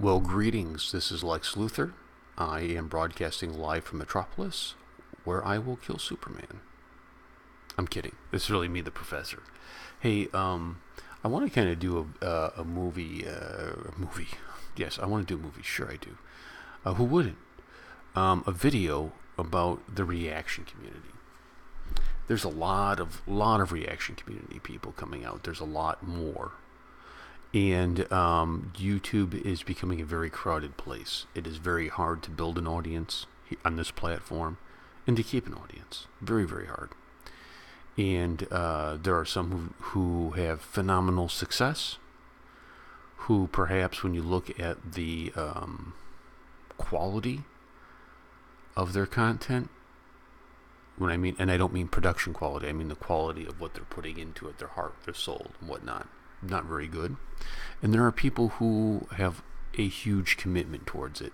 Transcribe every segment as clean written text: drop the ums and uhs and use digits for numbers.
Well, greetings. This is Lex Luthor. I am broadcasting live from Metropolis, where I will kill Superman. I'm kidding. This is really me, the professor. Hey, I want to kind of do a movie. Yes, I want to do a movie. Sure, I do. Who wouldn't? A video about the reaction community. There's a lot of reaction community people coming out. There's a lot more. And YouTube is becoming a very crowded place. It is very hard to build an audience on this platform and to keep an audience. Very, very hard. And there are some who have phenomenal success, who perhaps when you look at the quality of their content, when I mean, and I don't mean production quality, I mean the quality of what they're putting into it, their heart, their soul, and whatnot, not very good. And there are people who have a huge commitment towards it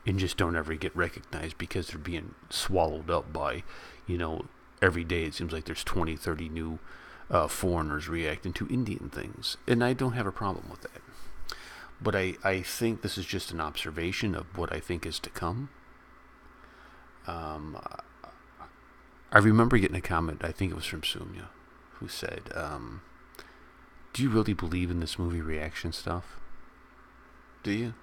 and just don't ever get recognized because they're being swallowed up by, every day it seems like there's 20, 30 new foreigners reacting to Indian things. And I don't have a problem with that. But I think this is just an observation of what I think is to come. I remember getting a comment, I think it was from Soumya, who said, do you really believe in this movie reaction stuff? Do you?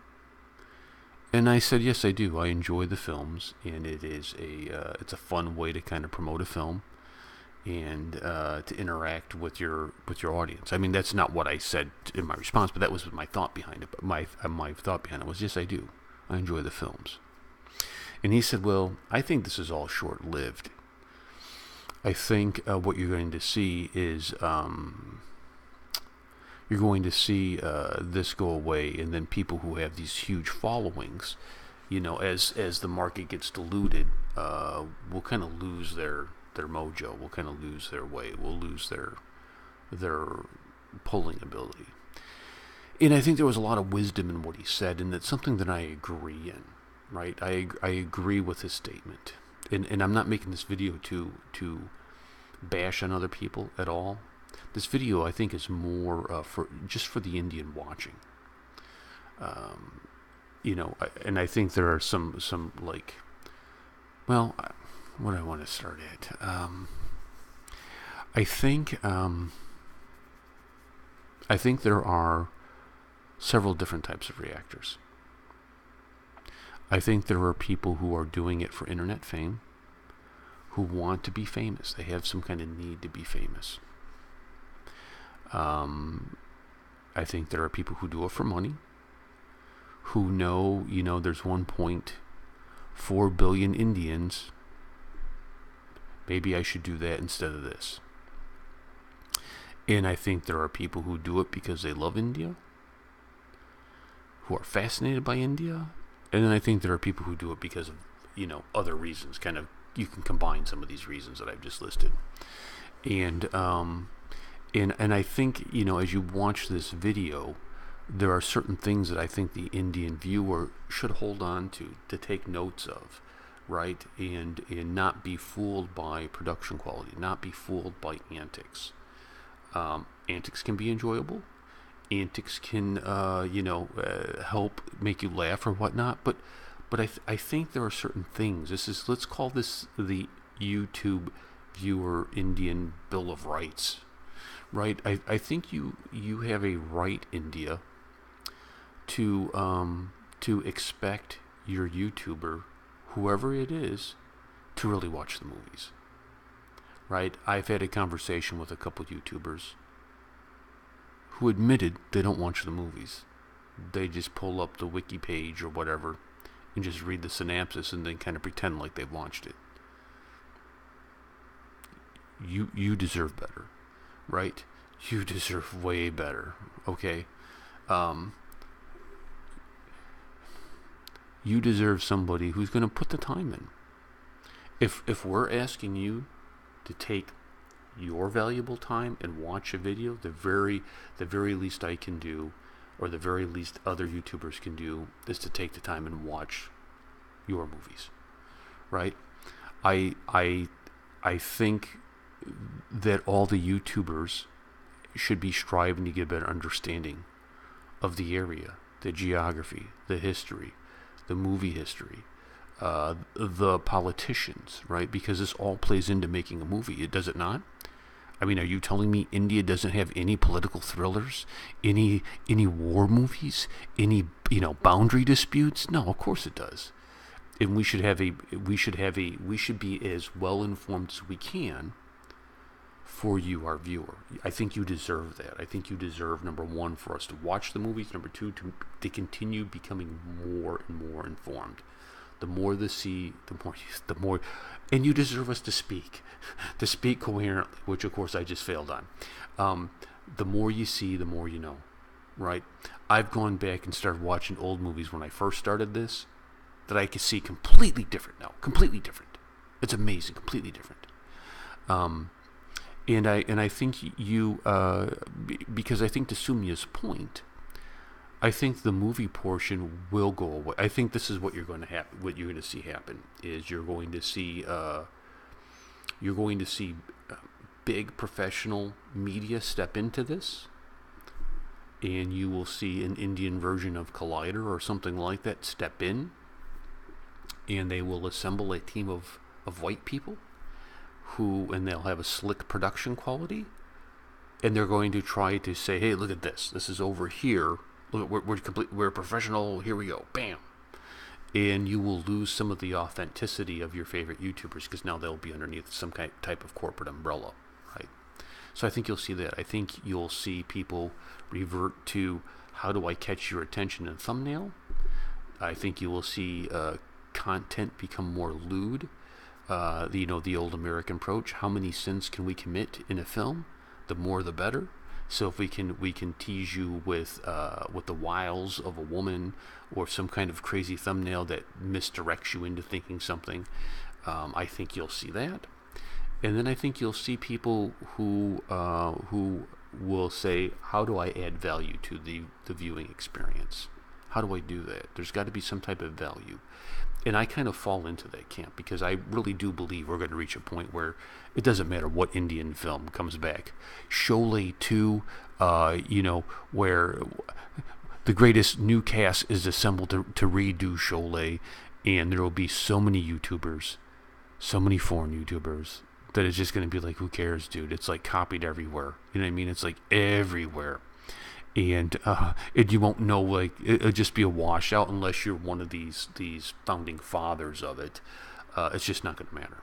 And I said, yes, I do. I enjoy the films, and it's a fun way to kind of promote a film and to interact with your audience. I mean, that's not what I said in my response, but that was my thought behind it. But my thought behind it was, yes, I do. I enjoy the films. And he said, well, I think this is all short-lived. I think what you're going to see is you're going to see this go away, and then people who have these huge followings, as the market gets diluted, will kind of lose their mojo. Will kind of lose their way. Will lose their pulling ability. And I think there was a lot of wisdom in what he said, and that's something that I agree in. Right? I agree with his statement. And I'm not making this video to bash on other people at all. This video, I think, is more for the Indian watching. And I think there are some like, well, what do I want to start at? I think there are several different types of reactors. I think there are people who are doing it for internet fame, who want to be famous. They have some kind of need to be famous. I think there are people who do it for money, who know, there's 1.4 billion Indians. Maybe I should do that instead of this. And I think there are people who do it because they love India, who are fascinated by India. And then I think there are people who do it because of, other reasons. Kind of, you can combine some of these reasons that I've just listed. And I think, as you watch this video, there are certain things that I think the Indian viewer should hold on to take notes of, right? And not be fooled by production quality, not be fooled by antics. Antics can be enjoyable. Antics can, help make you laugh or whatnot. But I think there are certain things. Let's call this the YouTube viewer Indian Bill of Rights, right? I think you have a right, India, to expect your YouTuber, whoever it is, to really watch the movies, right? I've had a conversation with a couple YouTubers who admitted they don't watch the movies. They just pull up the wiki page or whatever and just read the synopsis and then kind of pretend like they've watched it. You deserve better, right? You deserve way better, okay? You deserve somebody who's going to put the time in. If we're asking you to take your valuable time and watch a video, the very least I can do, or the very least other YouTubers can do, is to take the time and watch your movies, right? I think that all the YouTubers should be striving to get a better understanding of the area the geography, the history, the movie history, the politicians, right? Because this all plays into making a movie. Does it not? I mean, are you telling me India doesn't have any political thrillers, any war movies, any boundary disputes? No, of course it does. And we should be as well informed as we can for you, our viewer. I think you deserve that. I think you deserve, number one, for us to watch the movies. Number two, to continue becoming more and more informed. The more the more, and you deserve us to speak coherently, which of course I just failed on. The more you see, the more you know, right? I've gone back and started watching old movies when I first started this, that I could see completely different now, completely different. It's amazing, completely different. And I think you, because I think to Soumya's point, I think the movie portion will go away. I think this is what you're going to happen. What you're going to see happen is you're going to see big professional media step into this, and you will see an Indian version of Collider or something like that step in, and they will assemble a team of white people and they'll have a slick production quality, and they're going to try to say, hey, look at this. This is over here. Look, we're professional. Here we go. Bam. And you will lose some of the authenticity of your favorite YouTubers because now they'll be underneath some type of corporate umbrella, right? So I think you'll see that. I think you'll see people revert to, how do I catch your attention in a thumbnail? I think you will see content become more lewd. The old American approach. How many sins can we commit in a film? The more, the better. So if we can tease you with the wiles of a woman or some kind of crazy thumbnail that misdirects you into thinking something, I think you'll see that. And then I think you'll see people who will say, how do I add value to the viewing experience? How do I do that? There's got to be some type of value. And I kind of fall into that camp because I really do believe we're going to reach a point where it doesn't matter what Indian film comes back. Sholay 2, where the greatest new cast is assembled to redo Sholay, and there will be so many YouTubers, so many foreign YouTubers, that it's just going to be like, who cares, dude? It's like copied everywhere. You know what I mean? It's like everywhere. And you won't know, like, it'll just be a washout unless you're one of these founding fathers of it. It's just not going to matter.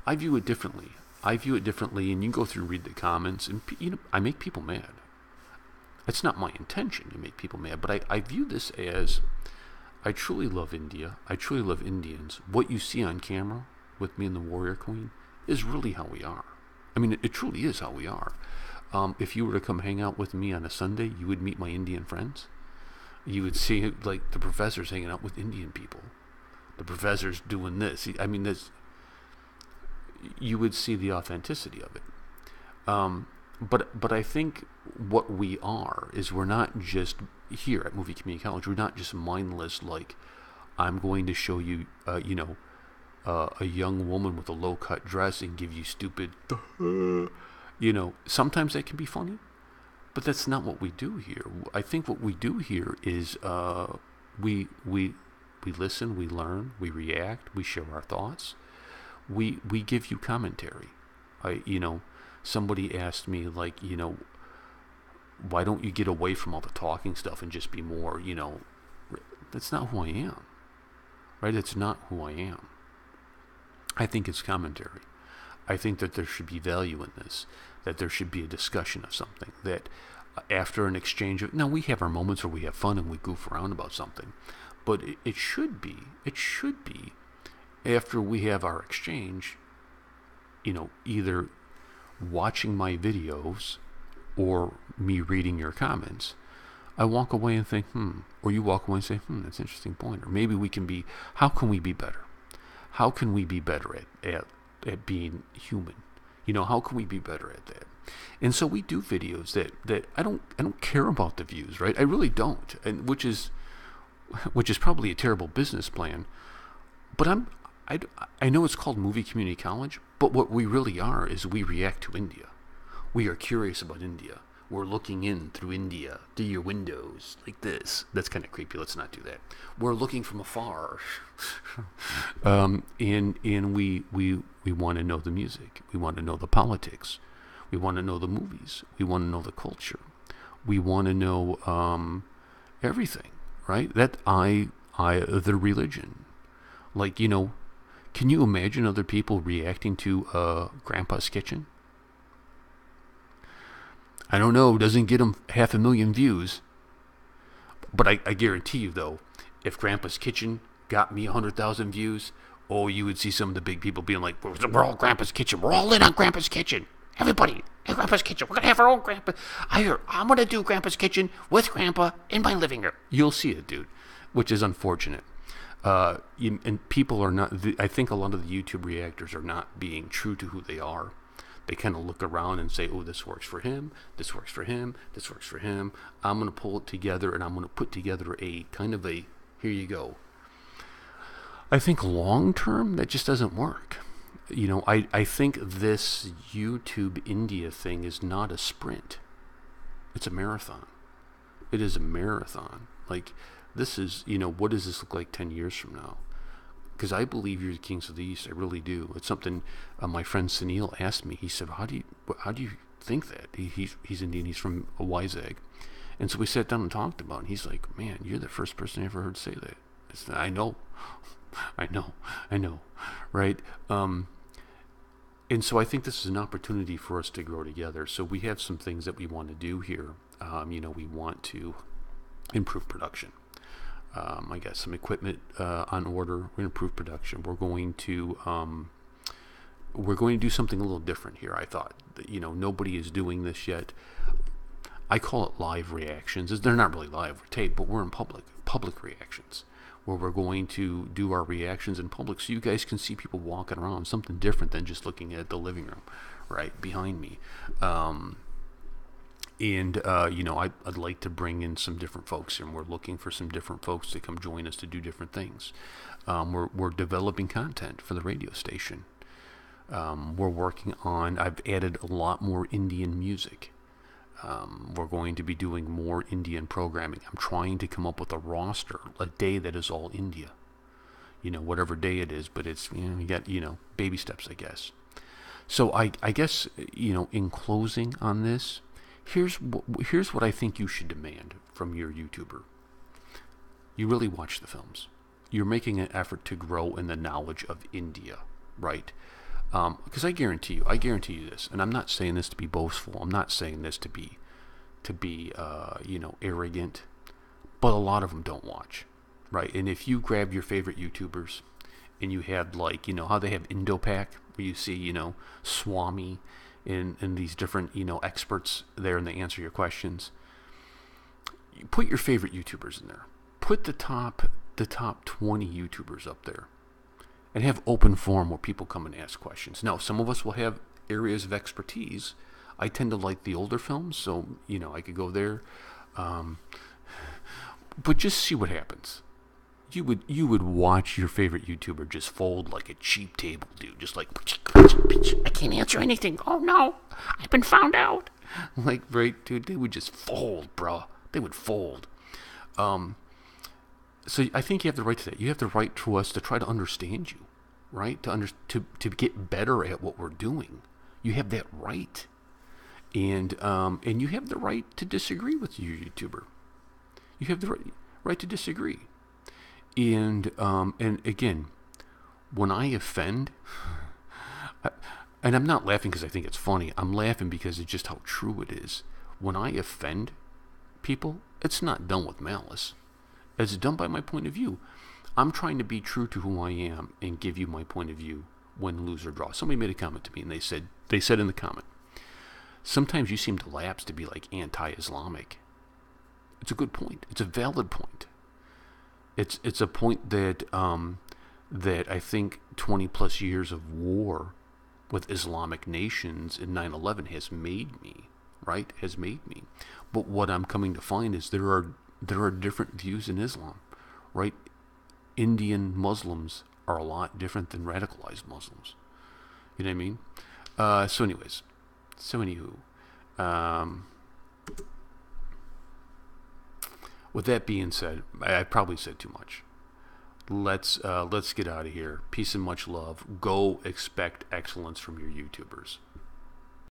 I view it differently. And you can go through and read the comments, and I make people mad. It's not my intention to make people mad, but I view this as, I truly love India. I truly love Indians. What you see on camera with me and the Warrior Queen is really how we are. I mean, it truly is how we are. If you were to come hang out with me on a Sunday, you would meet my Indian friends. You would see, like, the professors hanging out with Indian people. The professors doing this. I mean, you would see the authenticity of it. But I think what we are is, we're not just here at Movie Community College. We're not just mindless, like, I'm going to show you, a young woman with a low-cut dress and give you stupid... sometimes that can be funny, but that's not what we do here. I think what we do here is we listen, we learn, we react, we share our thoughts. We give you commentary. Somebody asked me, like, why don't you get away from all the talking stuff and just be more, that's not who I am, right? It's not who I am. I think it's commentary. I think that there should be value in this, that there should be a discussion of something, that after an exchange of... Now, we have our moments where we have fun and we goof around about something, but it should be after we have our exchange, either watching my videos or me reading your comments, I walk away and think, or you walk away and say, that's an interesting point, or maybe we can be... How can we be better? How can we be better at being human? How can we be better at that? And so we do videos that I don't care about the views, right? I really don't, and which is probably a terrible business plan. But I know it's called Movie Community College, but what we really are is we react to India. We are curious about India. We're looking in through India, through your windows, like this. That's kind of creepy. Let's not do that. We're looking from afar. And we want to know the music. We want to know the politics. We want to know the movies. We want to know the culture. We want to know everything, right? The religion. Like, can you imagine other people reacting to Grandpa's Kitchen? I don't know, doesn't get them 500,000 views. But I guarantee you, though, if Grandpa's Kitchen got me 100,000 views, oh, you would see some of the big people being like, we're all Grandpa's Kitchen. We're all in on Grandpa's Kitchen. Everybody, in Grandpa's Kitchen. We're going to have our own Grandpa. I'm going to do Grandpa's Kitchen with Grandpa in my living room. You'll see it, dude, which is unfortunate. And people are not, I think a lot of the YouTube reactors are not being true to who they are. They kind of look around and say, oh, this works for him, this works for him, this works for him. I'm going to pull it together and I'm going to put together a kind of a, here you go. I think long term, that just doesn't work. I think this YouTube India thing is not a sprint. It's a marathon. It is a marathon. Like, this is, what does this look like 10 years from now? Because I believe you're the kings of the East. I really do. It's something my friend Sunil asked me. He said, how do you think that? He's Indian. He's from Vizag. And so we sat down and talked about it. And he's like, man, you're the first person I ever heard say that. I know. Right? And so I think this is an opportunity for us to grow together. So we have some things that we want to do here. We want to improve production. I got some equipment on order. We're going to improve production. We're going to do something a little different here. I thought, nobody is doing this yet. I call it live reactions. They're not really live or tape, but we're in public reactions, where we're going to do our reactions in public, so you guys can see people walking around, something different than just looking at the living room right behind me. I'd like to bring in some different folks, and we're looking for some different folks to come join us to do different things. We're developing content for the radio station. We're working on, I've added a lot more Indian music. We're going to be doing more Indian programming. I'm trying to come up with a roster, a day that is all India. Whatever day it is, but it's, you got, baby steps, I guess. So I guess, in closing on this, here's what I think you should demand from your YouTuber. You really watch the films. You're making an effort to grow in the knowledge of India, right? Because I guarantee you this, and I'm not saying this to be boastful. I'm not saying this to be arrogant, but a lot of them don't watch, right? And if you grab your favorite YouTubers, and you have how they have Indopac, where you see Swami and these different experts there, and they answer your questions. You put your favorite YouTubers in there. Put the top 20 YouTubers up there, and have open forum where people come and ask questions. Now, some of us will have areas of expertise. I tend to like the older films, so I could go there. But just see what happens. You would watch your favorite YouTuber just fold like a cheap table, dude. Just like, I can't answer anything. Oh no, I've been found out. Like, right, dude, they would just fold, bro. They would fold. So I think you have the right to that. You have the right to us to try to understand you, right? To get better at what we're doing. You have that right, and you have the right to disagree with your YouTuber. You have the right to disagree. And again, when I offend, and I'm not laughing because I think it's funny. I'm laughing because it's just how true it is. When I offend people, it's not done with malice. It's done by my point of view. I'm trying to be true to who I am and give you my point of view, win, lose, or draw. Somebody made a comment to me, and they said in the comment, sometimes you seem to lapse to be like anti-Islamic. It's a good point. It's a valid point. It's a point that I think 20 plus years of war with Islamic nations in 9/11 has made me, right? Has made me. But what I'm coming to find is there are different views in Islam, right? Indian Muslims are a lot different than radicalized Muslims. You know what I mean? So anywho, With that being said, I probably said too much. Let's get out of here. Peace and much love. Go expect excellence from your YouTubers.